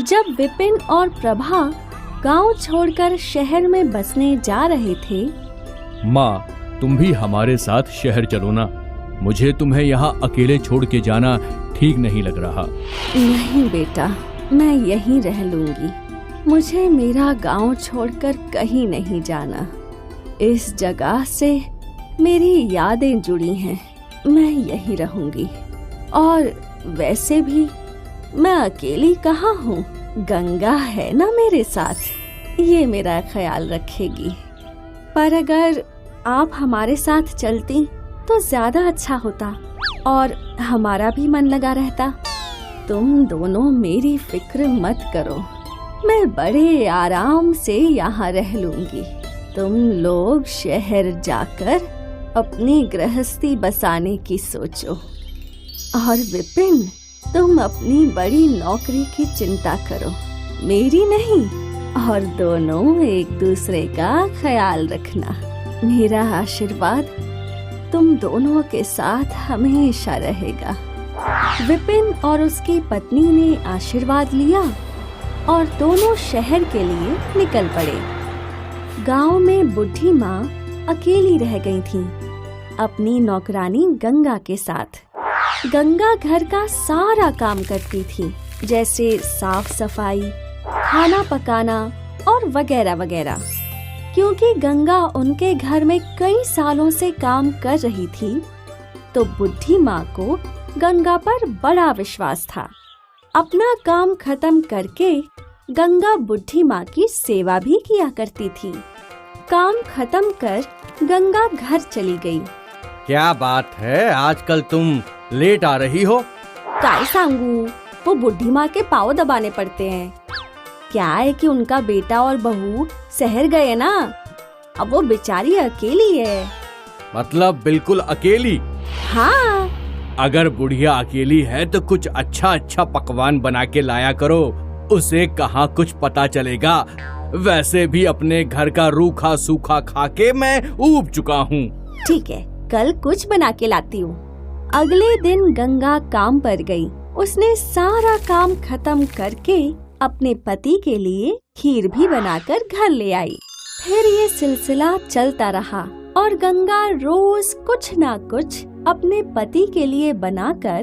जब विपिन और प्रभा गांव छोड़कर शहर में बसने जा रहे थे। माँ, तुम भी हमारे साथ शहर चलो ना। मुझे तुम्हें यहाँ अकेले छोड़ के जाना ठीक नहीं लग रहा। नहीं बेटा, मैं यहीं रह लूंगी। मुझे मेरा गांव छोड़कर कहीं नहीं जाना। इस जगह से मेरी यादें जुड़ी हैं। मैं यहीं रहूंगी। और वैसे भी मैं अकेली कहाँ हूँ, गंगा है ना मेरे साथ, ये मेरा ख्याल रखेगी। पर अगर आप हमारे साथ चलती तो ज्यादा अच्छा होता और हमारा भी मन लगा रहता। तुम दोनों मेरी फिक्र मत करो, मैं बड़े आराम से यहाँ रह लूंगी। तुम लोग शहर जाकर अपनी गृहस्थी बसाने की सोचो। और विपिन, तुम अपनी बड़ी नौकरी की चिंता करो, मेरी नहीं। और दोनों एक दूसरे का ख्याल रखना। मेरा आशीर्वाद तुम दोनों के साथ हमेशा रहेगा। विपिन और उसकी पत्नी ने आशीर्वाद लिया और दोनों शहर के लिए निकल पड़े। गांव में बुढ़ी माँ अकेली रह गई थी अपनी नौकरानी गंगा के साथ। गंगा घर का सारा काम करती थी, जैसे साफ सफाई, खाना पकाना और वगैरह वगैरह। क्योंकि गंगा उनके घर में कई सालों से काम कर रही थी, तो बुढ़ी माँ को गंगा पर बड़ा विश्वास था। अपना काम खत्म करके गंगा बुढ़ी माँ की सेवा भी किया करती थी। काम खत्म कर गंगा घर चली गई। क्या बात है, आजकल तुम लेट आ रही हो? काय सांगू, वो बुढ़ी माँ के पाँव दबाने पड़ते हैं। क्या है कि उनका बेटा और बहू शहर गए ना, अब वो बेचारी अकेली है। मतलब बिल्कुल अकेली? हाँ। अगर बुढ़िया अकेली है तो कुछ अच्छा अच्छा पकवान बना के लाया करो, उसे कहाँ कुछ पता चलेगा। वैसे भी अपने घर का रूखा सूखा खा के मैं ऊब चुका हूँ। ठीक है, कल कुछ बना के लाती हूँ। अगले दिन गंगा काम पर गई। उसने सारा काम खत्म करके अपने पति के लिए खीर भी बनाकर घर ले आई। फिर ये सिलसिला चलता रहा और गंगा रोज कुछ ना कुछ अपने पति के लिए बनाकर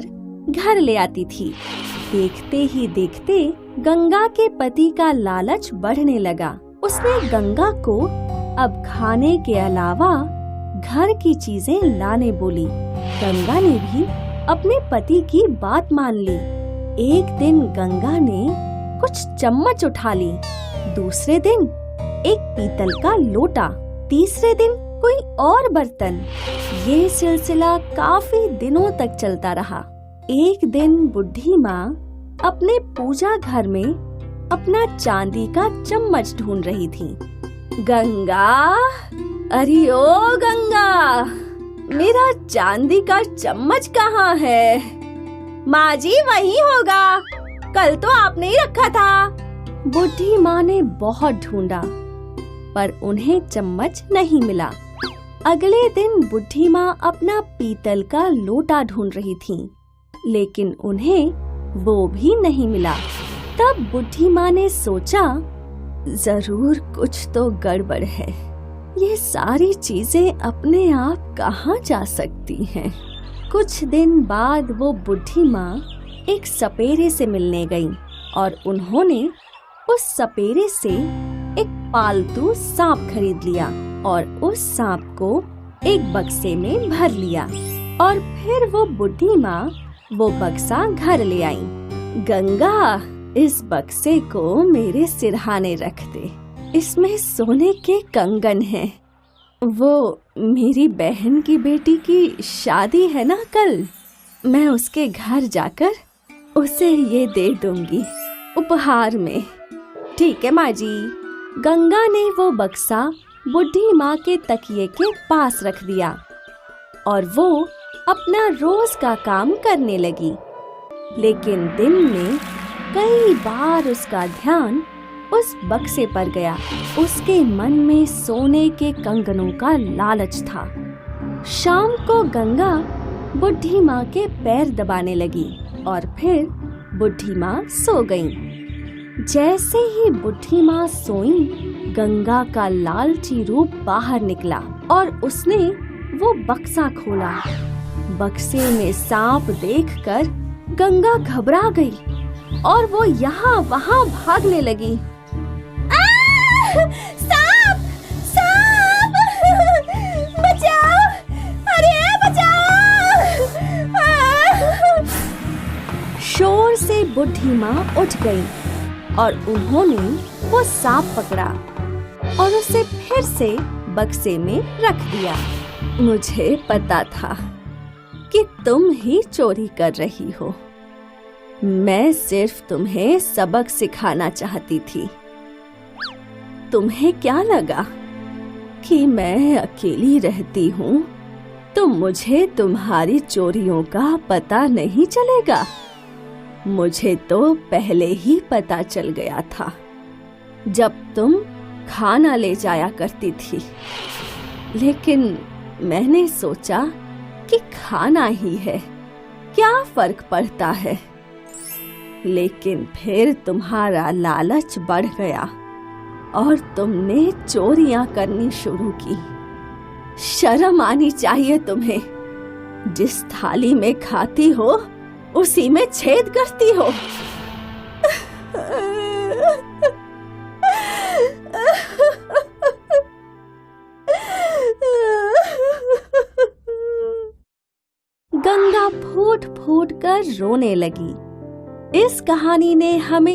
घर ले आती थी। देखते ही देखते गंगा के पति का लालच बढ़ने लगा। उसने गंगा को अब खाने के अलावा घर की चीजें लाने बोली। गंगा ने भी अपने पति की बात मान ली। एक दिन गंगा ने कुछ चम्मच उठा ली, दूसरे दिन एक पीतल का लोटा, तीसरे दिन कोई और बर्तन। ये सिलसिला काफी दिनों तक चलता रहा। एक दिन बुढ़ी माँ अपने पूजा घर में अपना चांदी का चम्मच ढूंढ रही थी। गंगा, अरे ओ गंगा, मेरा चांदी का चम्मच कहाँ है? माँ जी, वही होगा, कल तो आपने ही रखा था। बुढ़ी माँ ने बहुत ढूंढा पर उन्हें चम्मच नहीं मिला। अगले दिन बुढ़ी माँ अपना पीतल का लोटा ढूंढ रही थी, लेकिन उन्हें वो भी नहीं मिला। तब बुढ़ी माँ ने सोचा, जरूर कुछ तो गड़बड़ है। ये सारी चीजें अपने आप कहाँ जा सकती हैं? कुछ दिन बाद वो बुढ़ी माँ एक सपेरे से मिलने गई और उन्होंने उस सपेरे से एक पालतू सांप खरीद लिया और उस सांप को एक बक्से में भर लिया। और फिर वो बुढ़ी माँ वो बक्सा घर ले आई। गंगा, इस बक्से को मेरे सिरहाने रख दे, इसमें सोने के कंगन हैं। वो मेरी बहन की बेटी की शादी है ना कल, मैं उसके घर जाकर उसे ये दे दूंगी उपहार में। ठीक है माँ जी। गंगा ने वो बक्सा बुढ़ी माँ के तकिए के पास रख दिया और वो अपना रोज का काम करने लगी। लेकिन दिन में कई बार उसका ध्यान उस बक्से पर गया। उसके मन में सोने के कंगनों का लालच था। शाम को गंगा बुढ़ी माँ के पैर दबाने लगी और फिर बुढ़ी माँ सो गई। जैसे ही बुढ़ी माँ सोई, गंगा का लालची रूप बाहर निकला और उसने वो बक्सा खोला। बक्से में सांप देखकर गंगा घबरा गई और वो यहाँ वहाँ भागने लगी। सांप! सांप! बचाओ! अरे बचाओ! शोर से बुढ़ी माँ उठ गई और उन्होंने वो सांप पकड़ा और उसे फिर से बक्से में रख दिया। मुझे पता था कि तुम ही चोरी कर रही हो। मैं सिर्फ तुम्हें सबक सिखाना चाहती थी। तुम्हें क्या लगा कि मैं अकेली रहती हूँ तो मुझे तुम्हारी चोरियों का पता नहीं चलेगा? मुझे तो पहले ही पता चल गया था, जब तुम खाना ले जाया करती थी। लेकिन मैंने सोचा कि खाना ही है, क्या फर्क पड़ता है। लेकिन फिर तुम्हारा लालच बढ़ गया और तुमने चोरियां करनी शुरू की। शर्म आनी चाहिए तुम्हें। जिस थाली में खाती हो उसी में छेद करती हो। गंगा फूट फूट कर रोने लगी। इस कहानी ने हमें